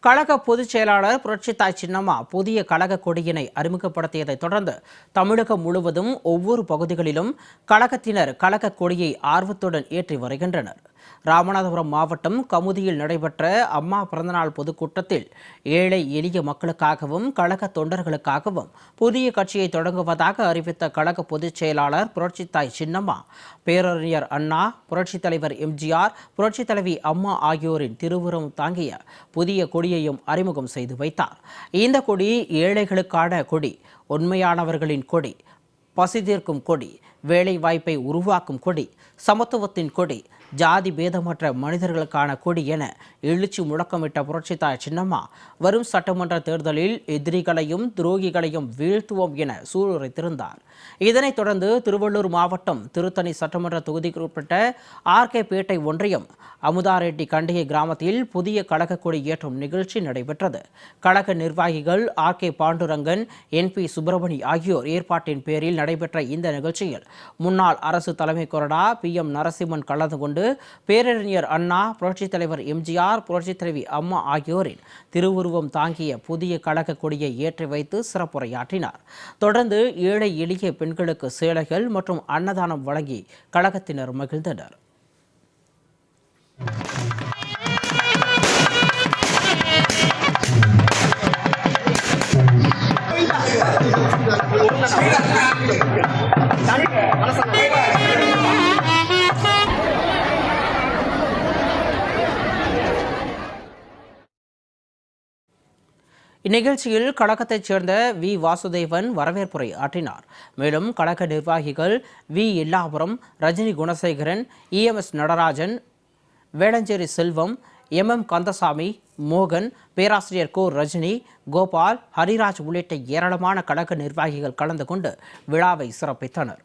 கழக பொதுச் செயலாளர் புரட்சித்தாய் சின்னம்மா புதிய கழக கொடியினை அறிமுகப்படுத்தியதைத் தொடர்ந்து தமிழகம் முழுவதும் ஒவ்வொரு பகுதிகளிலும் கழகத்தினர் கழக கொடியை ஆர்வத்துடன் ஏற்றி வருகின்றனர். ராமநாதபுரம் மாவட்டம் கமுதியில் நடைபெற்ற அம்மா பிறந்தநாள் பொதுக்கூட்டத்தில் ஏழை எளிய மக்களுக்காகவும் கழக தொண்டர்களுக்காகவும் புதிய கட்சியை தொடங்குவதாக அறிவித்த கழக பொதுச் செயலாளர் புரட்சித்தாய் சின்னம்மா, பேரறிஞர் அண்ணா, புரட்சித் தலைவர் எம்ஜிஆர், புரட்சித் தலைவி அம்மா ஆகியோரின் திருவுருவம் தாங்கிய புதிய கொடியையும் அறிமுகம் செய்து வைத்தார். இந்த கொடி ஏழைகளுக்கான கொடி, உண்மையானவர்களின் கொடி, பசி தீர்க்கும் கொடி, வேலை வாய்ப்பை உருவாக்கும் கொடி, சமத்துவத்தின் கொடி, ஜாதி பேதமற்ற மனிதர்களுக்கான கொடி என எழுச்சி முழக்கமிட்ட புரட்சித்தாய் சின்னம்மா, வரும் சட்டமன்ற தேர்தலில் எதிரிகளையும் துரோகிகளையும் வீழ்த்துவோம் என சூளுரைத்திருந்தார். இதனைத் தொடர்ந்து திருவள்ளூர் மாவட்டம் திருத்தணி சட்டமன்ற தொகுதிக்குட்பட்ட ஆர்கே பேட்டை ஒன்றியம் அமுதாரெட்டி கண்டிகை கிராமத்தில் புதிய கழக கொடி ஏற்றும் நிகழ்ச்சி நடைபெற்றது. கழக நிர்வாகிகள் ஆர்கே பாண்டுரங்கன், என்பி சுப்பிரமணி ஆகியோர் ஏற்பாட்டின் பேரில் நடைபெற்ற இந்த நிகழ்ச்சியில் முன்னாள் அரசு தலைமை கொறடா PM நரசிம்மன் கலந்து கொண்டு பேரறிஞர் அண்ணா, புரட்சித் தலைவர் எம்ஜிஆர், புரட்சித் தலைவி அம்மா ஆகியோரின் திருவுருவம் தாங்கிய புதிய கழக கொடியை ஏற்றி வைத்து சிறப்புரையாற்றினார். தொடர்ந்து ஏழை எளிய பெண்களுக்கு சேலைகள் மற்றும் அன்னதானம் வழங்கி கழகத்தினர் மகிழ்ந்தனர். இந்நிகழ்ச்சியில் கழகத்தைச் சேர்ந்த வி. வாசுதேவன் வரவேற்புரை ஆற்றினார். மேலும் கழக நிர்வாகிகள் வி. எல்லாபுரம், ரஜினி குணசேகரன், EMS நடராஜன், வேளஞ்சேரி செல்வம், MM கந்தசாமி, மோகன், பேராசிரியர் கோ. ரஜினி, கோபால், ஹரிராஜ் உள்ளிட்ட ஏராளமான கழக நிர்வாகிகள் கலந்து கொண்டு விழாவை சிறப்பித்தனர்.